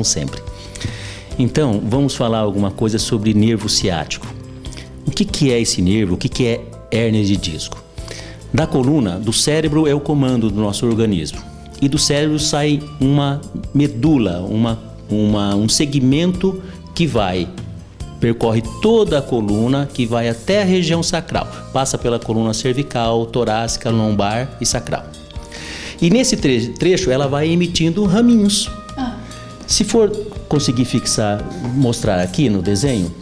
sempre. Então, vamos falar alguma coisa sobre nervo ciático. O que é esse nervo? O que é hérnia de disco? Da coluna, do cérebro é o comando do nosso organismo. E do cérebro sai uma medula, um segmento que percorre toda a coluna, que vai até a região sacral. Passa pela coluna cervical, torácica, lombar e sacral. E nesse trecho ela vai emitindo raminhos. Se for conseguir mostrar aqui no desenho,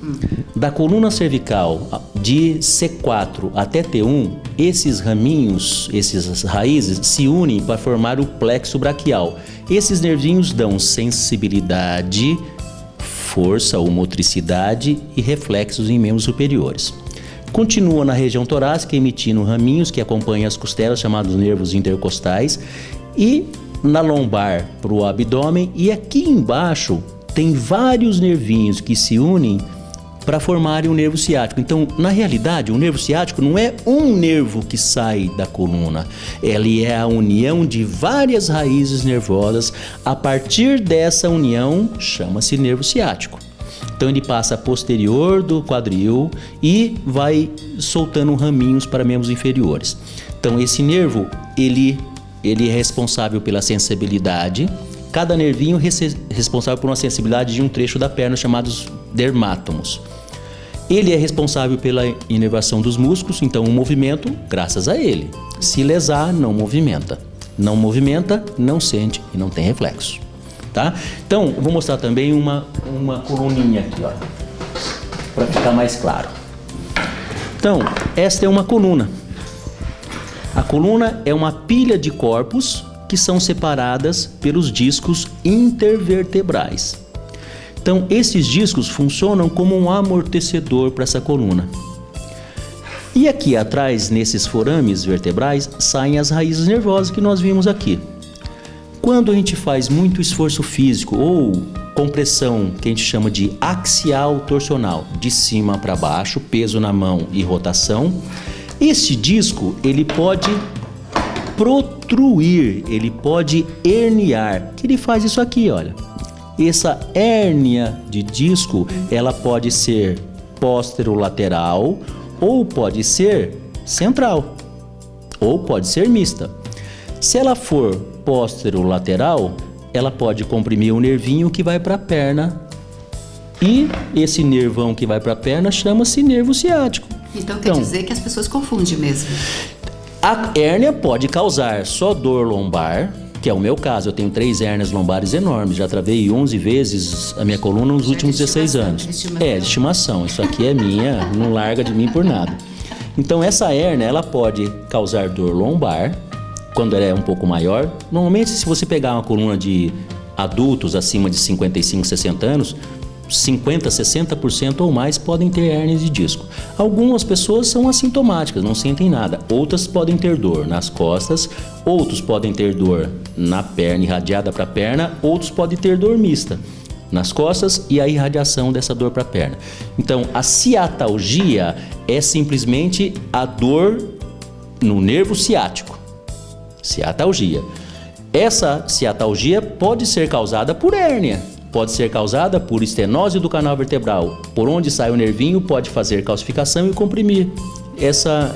da coluna cervical de C4 até T1, esses raminhos, essas raízes se unem para formar o plexo braquial. Esses nervinhos dão sensibilidade, força ou motricidade e reflexos em membros superiores. Continua na região torácica emitindo raminhos que acompanham as costelas, chamados nervos intercostais, e na lombar para o abdômen, e aqui embaixo tem vários nervinhos que se unem para formarem o nervo ciático. Então, na realidade, o nervo ciático não é um nervo que sai da coluna, ele é a união de várias raízes nervosas. A partir dessa união, chama-se nervo ciático. Então, ele passa posterior do quadril e vai soltando raminhos para membros inferiores. Então, esse nervo, ele é responsável pela sensibilidade. Cada nervinho é responsável por uma sensibilidade de um trecho da perna, chamados dermátomos. Ele é responsável pela inervação dos músculos, então o movimento, graças a ele. Se lesar, não movimenta. Não movimenta, não sente e não tem reflexo. Tá? Então, eu vou mostrar também uma coluninha aqui, ó, para ficar mais claro. Então, esta é uma coluna. A coluna é uma pilha de corpos que são separadas pelos discos intervertebrais. Então, esses discos funcionam como um amortecedor para essa coluna. E aqui atrás, nesses forames vertebrais, saem as raízes nervosas que nós vimos aqui. Quando a gente faz muito esforço físico ou compressão, que a gente chama de axial torsional, de cima para baixo, peso na mão e rotação, esse disco ele pode protruir, ele pode herniar, que ele faz isso aqui, olha. Essa hérnia de disco, ela pode ser posterolateral, ou pode ser central, ou pode ser mista. Se ela for posterolateral, ela pode comprimir o nervinho que vai para a perna, e esse nervão que vai para a perna chama-se nervo ciático. Então quer dizer que as pessoas confundem mesmo. A hérnia pode causar só dor lombar, que é o meu caso. Eu tenho 3 hérnias lombares enormes, já travei 11 vezes a minha coluna nos últimos 16 anos. De estimação. Isso aqui é minha, não larga de mim por nada. Então essa hérnia, ela pode causar dor lombar, quando ela é um pouco maior. Normalmente, se você pegar uma coluna de adultos acima de 55, 60 anos, 50, 60% ou mais podem ter hérnia de disco. Algumas pessoas são assintomáticas, não sentem nada. Outras podem ter dor nas costas, outros podem ter dor na perna, irradiada para a perna, outros podem ter dor mista nas costas e a irradiação dessa dor para a perna. Então, a ciatalgia é simplesmente a dor no nervo ciático. Ciatalgia. Essa ciatalgia pode ser causada por hérnia. Pode ser causada por estenose do canal vertebral. Por onde sai o nervinho, pode fazer calcificação e comprimir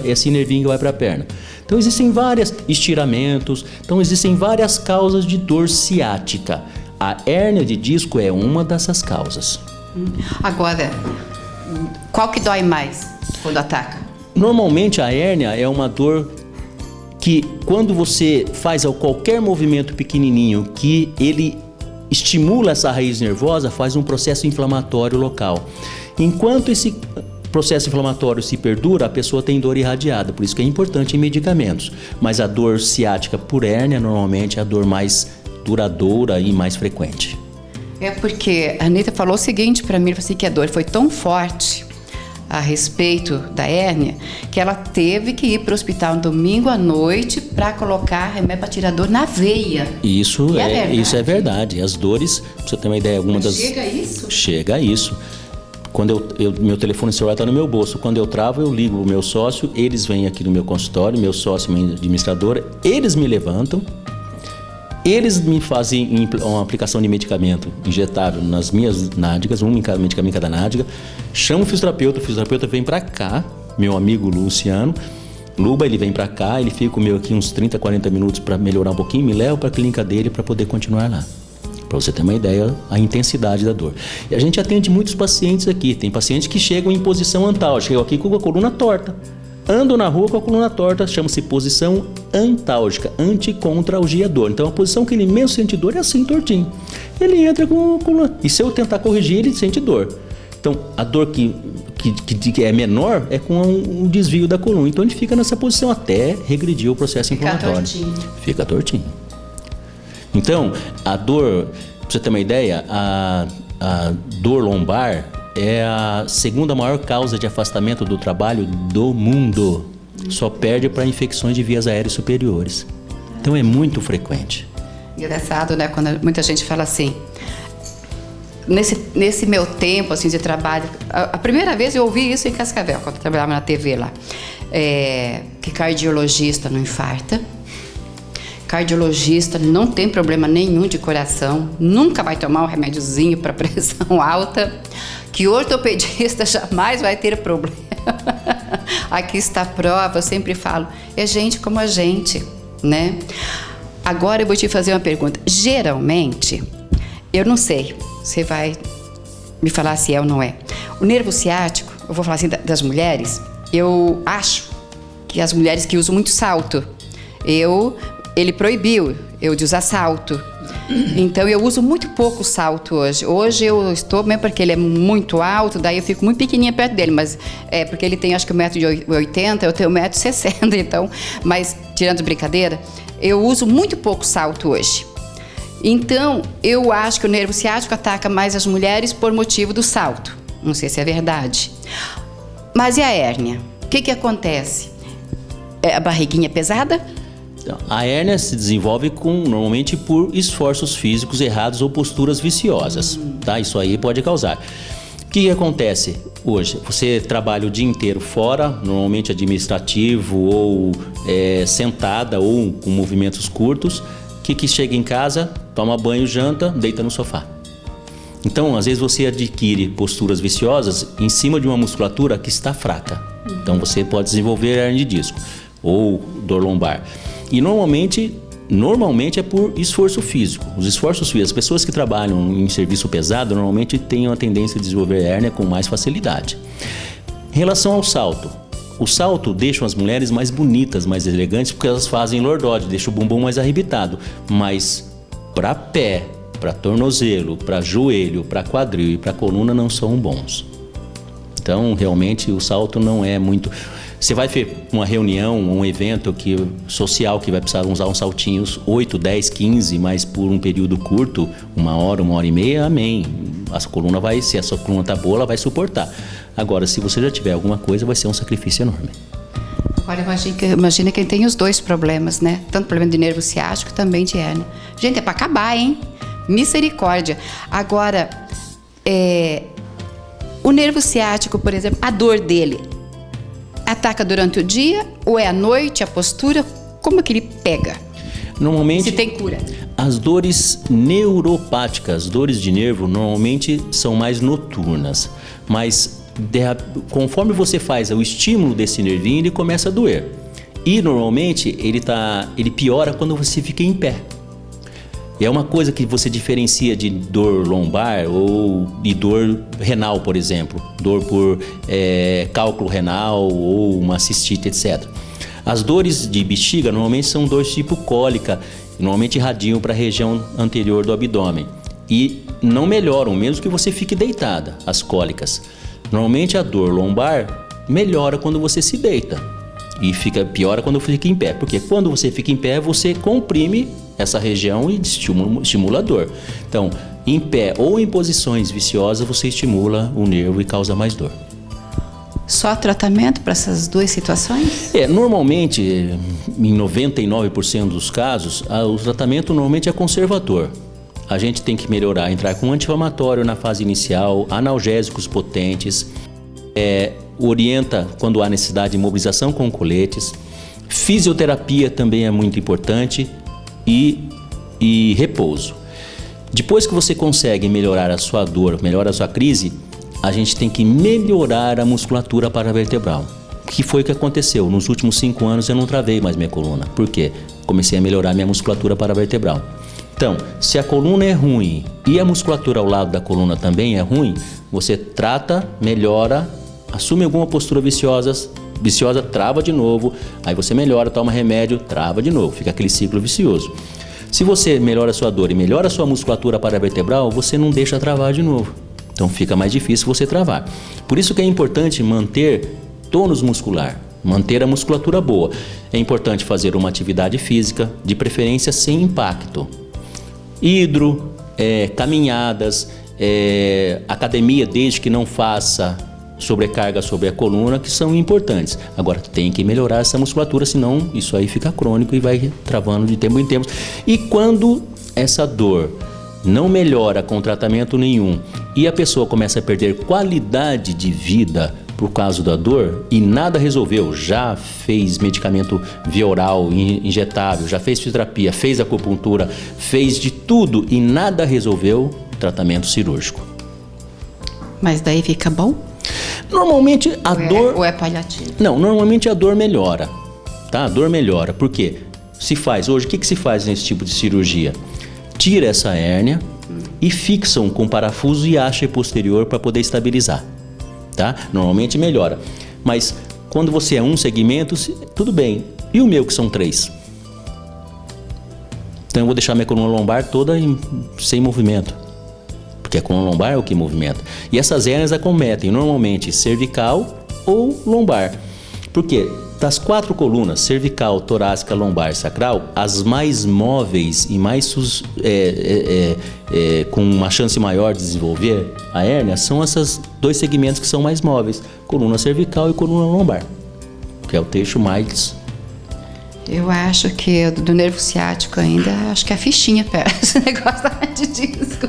esse nervinho que vai para a perna. Então existem vários estiramentos, então existem várias causas de dor ciática. A hérnia de disco é uma dessas causas. Agora, qual que dói mais quando ataca? Normalmente a hérnia é uma dor que, quando você faz qualquer movimento pequenininho que ele estimula essa raiz nervosa, faz um processo inflamatório local. Enquanto esse processo inflamatório se perdura, a pessoa tem dor irradiada, por isso que é importante em medicamentos. Mas a dor ciática por hérnia normalmente é a dor mais duradoura e mais frequente. É porque a Anitta falou o seguinte para mim, assim, que a dor foi tão forte a respeito da hérnia, que ela teve que ir para o hospital no domingo à noite para colocar remédio para tirar dor na veia. Isso é verdade. As dores, pra você ter uma ideia, Chega a isso? Chega a isso. Quando meu telefone celular está no meu bolso, quando eu travo, eu ligo o meu sócio, eles vêm aqui no meu consultório, meu sócio, minha administradora, eles me levantam, Eles me fazem uma aplicação de medicamento injetado nas minhas nádegas, um medicamento em cada nádega. Chamo o fisioterapeuta vem para cá, meu amigo Luciano. Luba, ele vem para cá, ele fica comigo aqui uns 30, 40 minutos para melhorar um pouquinho, me leva para a clínica dele para poder continuar lá. Para você ter uma ideia, a intensidade da dor. E a gente atende muitos pacientes aqui. Tem pacientes que chegam em posição antálgica, chegam aqui com a coluna torta. Andam na rua com a coluna torta, chama-se posição antálgica, anticontralgia dor. Então a posição que ele menos sente dor é assim, tortinho. Ele entra com a coluna. E se eu tentar corrigir, ele sente dor. Então a dor que é menor é com um desvio da coluna. Então ele fica nessa posição até regredir o processo inflamatório. Fica tortinho. Então a dor, pra você ter uma ideia, a dor lombar é a segunda maior causa de afastamento do trabalho do mundo. Só perde para infecções de vias aéreas superiores. Então é muito frequente. Engraçado, né? Quando muita gente fala assim, nesse meu tempo assim, de trabalho, a primeira vez eu ouvi isso em Cascavel, quando eu trabalhava na TV lá, que cardiologista não infarta, cardiologista não tem problema nenhum de coração, nunca vai tomar um remédiozinho para pressão alta, que ortopedista jamais vai ter problema. Aqui está a prova, eu sempre falo, é gente como a gente, né? Agora eu vou te fazer uma pergunta. Geralmente, eu não sei, você vai me falar se é ou não é. O nervo ciático, eu vou falar assim das mulheres, eu acho que as mulheres que usam muito salto, ele proibiu eu de usar salto. Então eu uso muito pouco salto hoje. Hoje eu estou, mesmo porque ele é muito alto, daí eu fico muito pequenininha perto dele, mas é porque ele tem acho que 1,80 m, eu tenho 1,60 m, então, mas tirando brincadeira, eu uso muito pouco salto hoje. Então eu acho que o nervo ciático ataca mais as mulheres por motivo do salto. Não sei se é verdade. Mas e a hérnia? O que acontece? A barriguinha pesada? A hérnia se desenvolve normalmente por esforços físicos errados ou posturas viciosas, tá? Isso aí pode causar. O que acontece hoje? Você trabalha o dia inteiro fora, normalmente administrativo ou sentada ou com movimentos curtos, que chega em casa, toma banho, janta, deita no sofá. Então, às vezes você adquire posturas viciosas em cima de uma musculatura que está fraca. Então, você pode desenvolver hérnia de disco ou dor lombar. E normalmente é por esforço físico. Os esforços físicos, as pessoas que trabalham em serviço pesado normalmente têm a tendência a desenvolver hérnia com mais facilidade. Em relação ao salto, o salto deixa as mulheres mais bonitas, mais elegantes, porque elas fazem lordose, deixa o bumbum mais arrebitado. Mas para pé, para tornozelo, para joelho, para quadril e para coluna não são bons. Então, realmente, o salto não é muito... Você vai ver uma reunião, um evento social que vai precisar usar uns saltinhos 8, 10, 15, mas por um período curto, 1 hora e meia, amém. Se a sua coluna está boa, ela vai suportar. Agora, se você já tiver alguma coisa, vai ser um sacrifício enorme. Agora, imagina quem tem os dois problemas, né? Tanto problema de nervo ciático e também de hérnia. Gente, é para acabar, hein? Misericórdia. Agora, o nervo ciático, por exemplo, a dor dele ataca durante o dia ou é à noite, a postura? Como é que ele pega? Normalmente, se tem cura. As dores neuropáticas, dores de nervo, normalmente são mais noturnas. Mas conforme você faz o estímulo desse nervinho, ele começa a doer. E normalmente ele piora quando você fica em pé. É uma coisa que você diferencia de dor lombar ou de dor renal, por exemplo. Dor por cálculo renal ou uma cistite, etc. As dores de bexiga normalmente são dores tipo cólica, normalmente irradiam para a região anterior do abdômen. E não melhoram, mesmo que você fique deitada, as cólicas. Normalmente a dor lombar melhora quando você se deita. E piora quando fica em pé. Porque quando você fica em pé, você comprime essa região e estimula a dor. Então, em pé ou em posições viciosas, você estimula o nervo e causa mais dor. Só tratamento para essas duas situações? Normalmente, em 99% dos casos, o tratamento normalmente é conservador. A gente tem que melhorar, entrar com anti-inflamatório na fase inicial, analgésicos potentes, orienta quando há necessidade de imobilização com coletes. Fisioterapia também é muito importante e e repouso. Depois que você consegue melhorar a sua dor, melhorar a sua crise, a gente tem que melhorar a musculatura paravertebral. Que foi o que aconteceu? Nos últimos 5 anos eu não travei mais minha coluna. Por quê? Comecei a melhorar minha musculatura paravertebral. Então, se a coluna é ruim e a musculatura ao lado da coluna também é ruim, você trata, melhora, assume alguma postura viciosa, trava de novo, aí você melhora, toma remédio, trava de novo, fica aquele ciclo vicioso. Se você melhora a sua dor e melhora a sua musculatura paravertebral, você não deixa travar de novo. Então fica mais difícil você travar. Por isso que é importante manter tônus muscular, manter a musculatura boa. É importante fazer uma atividade física, de preferência sem impacto. Caminhadas, academia, desde que não faça sobrecarga sobre a coluna, que são importantes. Agora tem que melhorar essa musculatura, senão isso aí fica crônico e vai travando de tempo em tempo. E quando essa dor não melhora com tratamento nenhum e a pessoa começa a perder qualidade de vida por causa da dor e nada resolveu, já fez medicamento via oral, injetável, já fez fisioterapia, fez acupuntura, fez de tudo e nada resolveu, tratamento cirúrgico. Mas daí fica bom? Normalmente a dor... Ou é paliativo? Não, normalmente a dor melhora, tá? A dor melhora, por quê? Se faz hoje, o que se faz nesse tipo de cirurgia? Tira essa hérnia e fixam com parafuso e haste posterior para poder estabilizar, tá? Normalmente melhora, mas quando você é um segmento, tudo bem. E o meu que são 3? Então eu vou deixar minha coluna lombar toda sem movimento, porque a coluna lombar é o que movimenta. E essas hérnias acometem normalmente cervical ou lombar. Por quê? Das 4 colunas, cervical, torácica, lombar e sacral, as mais móveis e mais com uma chance maior de desenvolver a hérnia são esses 2 segmentos que são mais móveis, coluna cervical e coluna lombar, que é o trecho mais... Eu acho que do nervo ciático ainda, acho que a fichinha perde esse negócio de disco.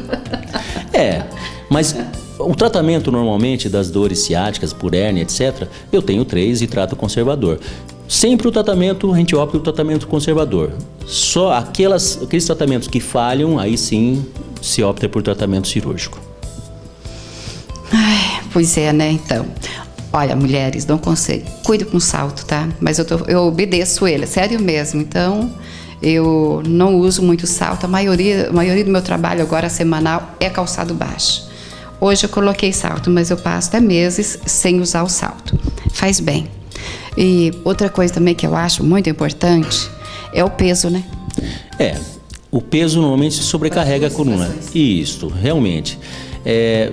Mas o tratamento normalmente das dores ciáticas por hérnia, etc., eu tenho 3 e trato conservador. Sempre o tratamento, a gente opta o tratamento conservador. Só aqueles tratamentos que falham, aí sim se opta por tratamento cirúrgico. Pois é, né? Então, olha, mulheres, dou um conselho. Cuide com salto, tá? Mas eu obedeço ele, sério mesmo. Então, eu não uso muito salto. A maioria do meu trabalho agora semanal é calçado baixo. Hoje eu coloquei salto, mas eu passo até meses sem usar o salto. Faz bem. E outra coisa também que eu acho muito importante é o peso, né? O peso normalmente sobrecarrega a coluna. Isso, realmente.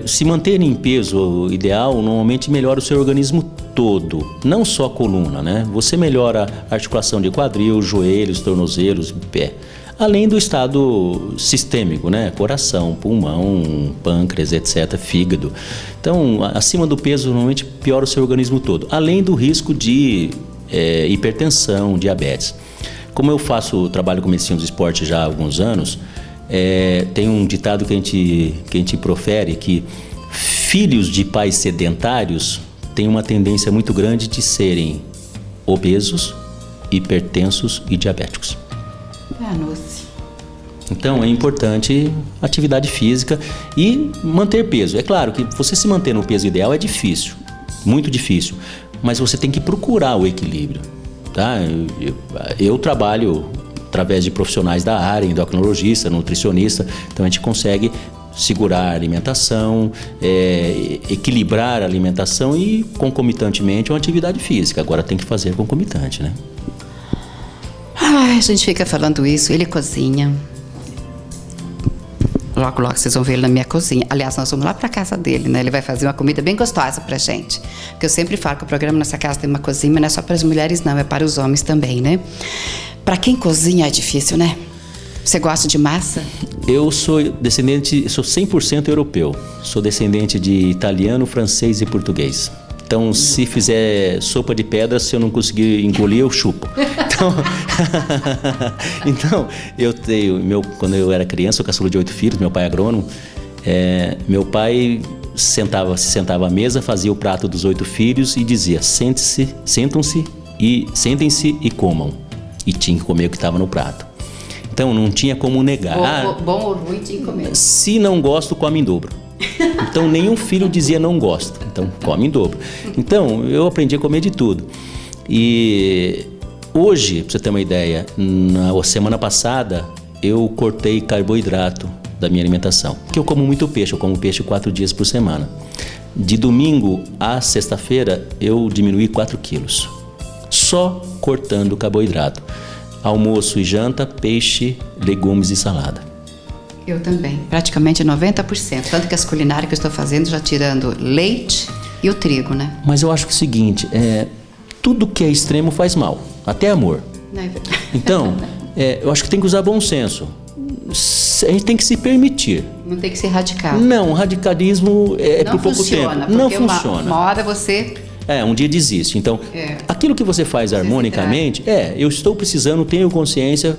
Se manter em peso ideal, normalmente melhora o seu organismo todo, não só a coluna, né? Você melhora a articulação de quadril, joelhos, tornozelos, pé. Além do estado sistêmico, né? Coração, pulmão, pâncreas, etc., fígado. Então, acima do peso, normalmente piora o seu organismo todo. Além do risco de hipertensão, diabetes. Como eu trabalho com medicina do esporte já há alguns anos, tem um ditado que a gente profere que filhos de pais sedentários têm uma tendência muito grande de serem obesos, hipertensos e diabéticos. Então é importante atividade física e manter peso. É claro que você se manter no peso ideal é difícil, muito difícil, mas você tem que procurar o equilíbrio, tá? Eu trabalho através de profissionais da área, endocrinologista, nutricionista, então a gente consegue segurar a alimentação, equilibrar a alimentação e concomitantemente uma atividade física. Agora tem que fazer concomitante, né? A gente fica falando isso, ele cozinha. Logo, logo vocês vão ver ele na minha cozinha. Aliás, nós vamos lá para casa dele, né? Ele vai fazer uma comida bem gostosa pra gente. Porque eu sempre falo que o programa Nossa Casa tem uma cozinha, mas não é só para as mulheres não, é para os homens também, né? Para quem cozinha é difícil, né? Você gosta de massa? Eu sou 100% europeu. Sou descendente de italiano, francês e português. Então, se fizer sopa de pedra, se eu não conseguir engolir, eu chupo. Então quando eu era criança, sou caçula de 8 filhos, meu pai é agrônomo. Meu pai se sentava à mesa, fazia o prato dos 8 filhos e dizia: sentem-se e comam. E tinha que comer o que estava no prato. Então não tinha como negar. Bom ou ruim tinha que comer. Se não gosto, come em dobro. Então nenhum filho dizia não gosto, então come em dobro. Então eu aprendi a comer de tudo. E hoje, para você ter uma ideia, na semana passada eu cortei carboidrato da minha alimentação. Porque eu como muito peixe, eu como peixe 4 dias por semana. De domingo a sexta-feira eu diminuí 4 quilos. Só cortando carboidrato. Almoço e janta, peixe, legumes e salada. Eu também, praticamente 90%. Tanto que as culinárias que eu estou fazendo, já tirando leite e o trigo, né? Mas eu acho que é o seguinte, tudo que é extremo faz mal, até amor. Não é verdade. Então, eu acho que tem que usar bom senso. A gente tem que se permitir. Não tem que ser radical. Não, radicalismo é não por pouco funciona, tempo. Não funciona. funciona. Uma hora você... Um dia desiste. Então, aquilo que você faz harmonicamente, eu estou precisando, tenho consciência,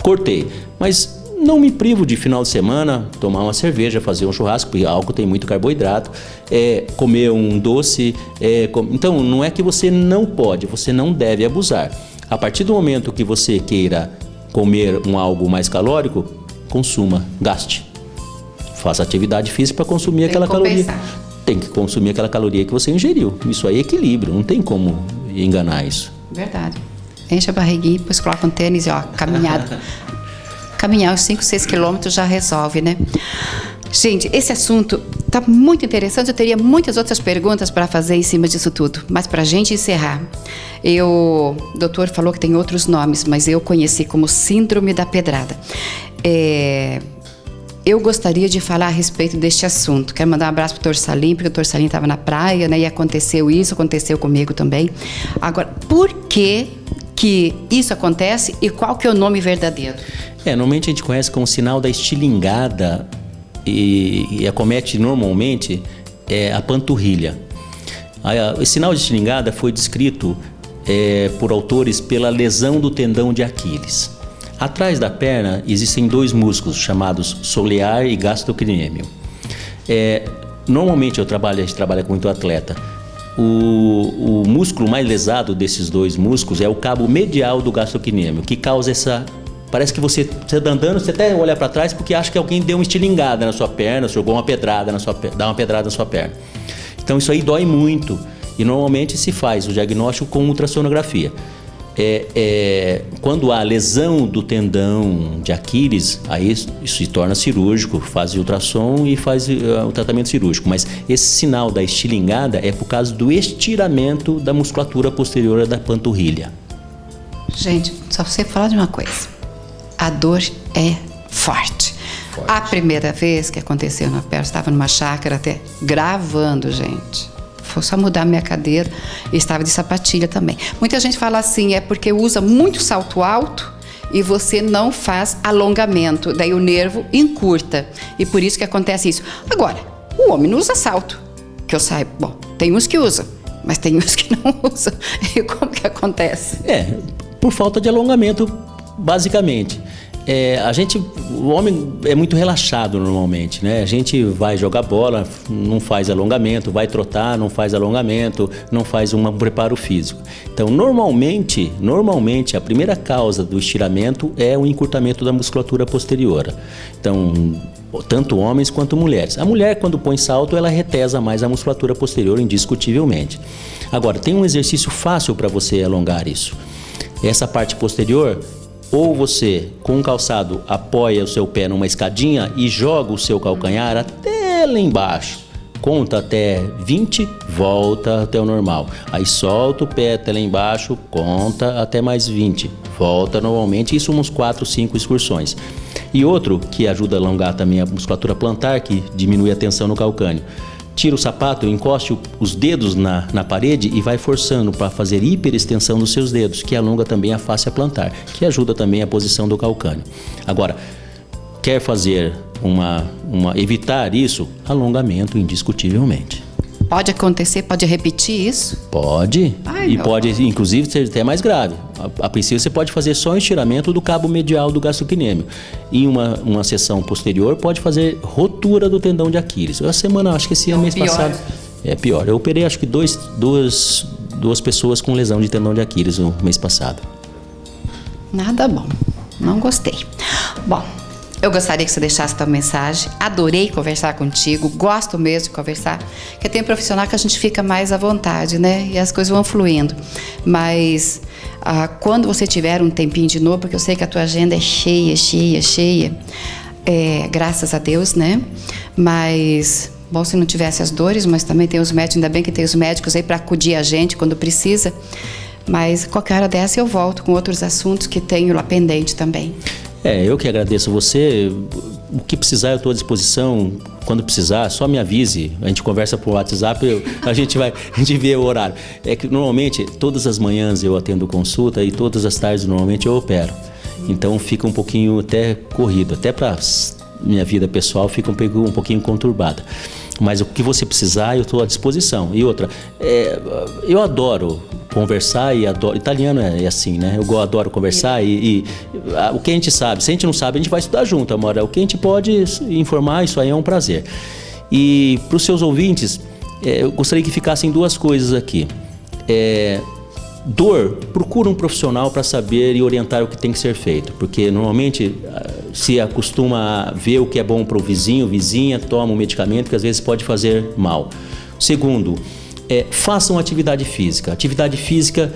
cortei. Mas não me privo de final de semana tomar uma cerveja, fazer um churrasco, porque álcool tem muito carboidrato, comer um doce. Então, não é que você não pode, você não deve abusar. A partir do momento que você queira comer algo mais calórico, consuma, gaste. Faça atividade física para consumir aquela caloria. Tem que consumir aquela caloria que você ingeriu. Isso aí é equilíbrio, não tem como enganar isso. Verdade. Enche a barriguinha, depois coloca um tênis e caminhada. Caminhar uns 5, 6 quilômetros já resolve, né? Gente, esse assunto está muito interessante. Eu teria muitas outras perguntas para fazer em cima disso tudo. Mas para a gente encerrar, o doutor falou que tem outros nomes, mas eu conheci como síndrome da pedrada. Eu gostaria de falar a respeito deste assunto. Quero mandar um abraço para o Dr. Salim, porque o Dr. Salim estava na praia, né? E aconteceu comigo também. Agora, por que isso acontece e qual que é o nome verdadeiro? Normalmente a gente conhece como sinal da estilingada e acomete normalmente a panturrilha. O sinal de estilingada foi descrito por autores pela lesão do tendão de Aquiles. Atrás da perna existem 2 músculos chamados solear e gastrocnêmio. Normalmente a gente trabalha com muito atleta. O músculo mais lesado desses 2 músculos é o cabo medial do gastrocnêmio, que causa essa... Parece que você está andando, você até olha para trás porque acha que alguém deu uma estilingada na sua perna, jogou uma pedrada na sua perna, dá uma pedrada na sua perna. Então isso aí dói muito e normalmente se faz o diagnóstico com ultrassonografia. Quando há lesão do tendão de Aquiles, aí isso se torna cirúrgico, faz ultrassom e faz o tratamento cirúrgico. Mas esse sinal da estilingada é por causa do estiramento da musculatura posterior da panturrilha. Gente, só você falar de uma coisa. A dor é forte. A primeira vez que aconteceu na perna, eu estava numa chácara até gravando, gente. Foi só mudar minha cadeira e estava de sapatilha também. Muita gente fala assim, porque usa muito salto alto e você não faz alongamento. Daí o nervo encurta e por isso que acontece isso. Agora, o homem não usa salto, que eu saiba. Bom, tem uns que usam, mas tem uns que não usam. E como que acontece? Por falta de alongamento, basicamente. O homem é muito relaxado normalmente, né? A gente vai jogar bola, não faz alongamento, vai trotar, não faz alongamento, não faz um preparo físico. Então, normalmente, a primeira causa do estiramento é o encurtamento da musculatura posterior. Então, tanto homens quanto mulheres. A mulher, quando põe salto, ela retesa mais a musculatura posterior, indiscutivelmente. Agora, tem um exercício fácil para você alongar isso. Essa parte posterior... Ou você, com um calçado, apoia o seu pé numa escadinha e joga o seu calcanhar até lá embaixo. Conta até 20, volta até o normal. Aí solta o pé até lá embaixo, conta até mais 20. Volta normalmente, isso uns 4, 5 excursões. E outro que ajuda a alongar também a musculatura plantar, que diminui a tensão no calcâneo. Tira o sapato, encoste os dedos na parede e vai forçando para fazer hiperextensão dos seus dedos, que alonga também a fáscia plantar, que ajuda também a posição do calcâneo. Agora, quer fazer evitar isso? Alongamento, indiscutivelmente. Pode acontecer, pode repetir isso? Pode. E pode, inclusive, ser até mais grave. A princípio, você pode fazer só o estiramento do cabo medial do gastrocnêmio. Em uma sessão posterior, pode fazer rotura do tendão de Aquiles. Acho que esse mês passado... É pior. Eu operei, acho que duas pessoas com lesão de tendão de Aquiles no mês passado. Nada bom. Não gostei. Bom, eu gostaria que você deixasse tua mensagem. Adorei conversar contigo, gosto mesmo de conversar, porque tem profissional que a gente fica mais à vontade, né? E as coisas vão fluindo. Mas quando você tiver um tempinho de novo, porque eu sei que a tua agenda é cheia, graças a Deus, né? Mas, bom, se não tivesse as dores, mas também tem os médicos, ainda bem que tem os médicos aí para acudir a gente quando precisa. Mas qualquer hora dessa eu volto com outros assuntos que tenho lá pendente também. Eu que agradeço você. O que precisar eu estou à disposição. Quando precisar, só me avise. A gente conversa por WhatsApp, a gente vê o horário. É que normalmente todas as manhãs eu atendo consulta e todas as tardes normalmente eu opero. Então fica um pouquinho até corrido, até para minha vida pessoal fica um pouquinho conturbada. Mas o que você precisar, eu estou à disposição. E outra, eu adoro conversar e adoro... Italiano é assim, né? Eu adoro conversar e o que a gente sabe. Se a gente não sabe, a gente vai estudar junto, amor. O que a gente pode informar, isso aí é um prazer. E para os seus ouvintes, eu gostaria que ficassem duas coisas aqui. Dor, procura um profissional para saber e orientar o que tem que ser feito, porque normalmente se acostuma a ver o que é bom para o vizinho, vizinha, toma um medicamento que às vezes pode fazer mal. Segundo, façam atividade física. Atividade física,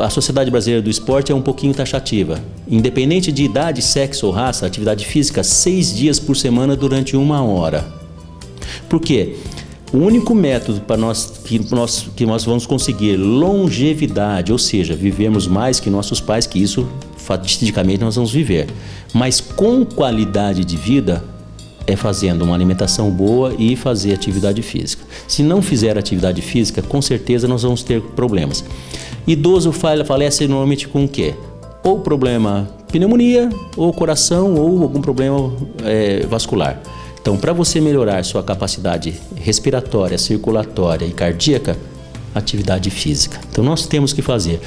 a Sociedade Brasileira do Esporte é um pouquinho taxativa. Independente de idade, sexo ou raça, atividade física 6 dias por semana durante 1 hora. Por quê? O único método para que nós vamos conseguir longevidade, ou seja, vivermos mais que nossos pais, que isso fatisticamente nós vamos viver, mas com qualidade de vida, é fazendo uma alimentação boa e fazer atividade física. Se não fizer atividade física, com certeza nós vamos ter problemas. Idoso falece normalmente com o quê? Ou problema pneumonia, ou coração, ou algum problema vascular. Então, para você melhorar sua capacidade respiratória, circulatória e cardíaca, atividade física. Então, nós temos que fazer.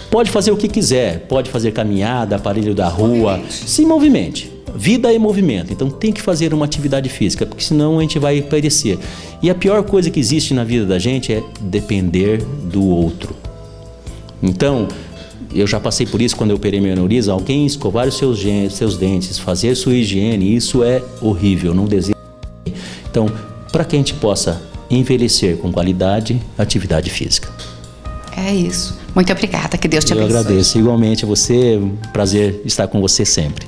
Pode fazer o que quiser, pode fazer caminhada, aparelho da rua, se movimente. Vida é movimento, então tem que fazer uma atividade física, porque senão a gente vai perecer. E a pior coisa que existe na vida da gente é depender do outro. Então, eu já passei por isso quando eu operei meu aneurisma. Alguém escovar os seus dentes, fazer sua higiene, isso é horrível, não desejo. Então, para que a gente possa envelhecer com qualidade, atividade física. É isso. Muito obrigada, que Deus te abençoe. Eu agradeço igualmente a você, prazer estar com você sempre.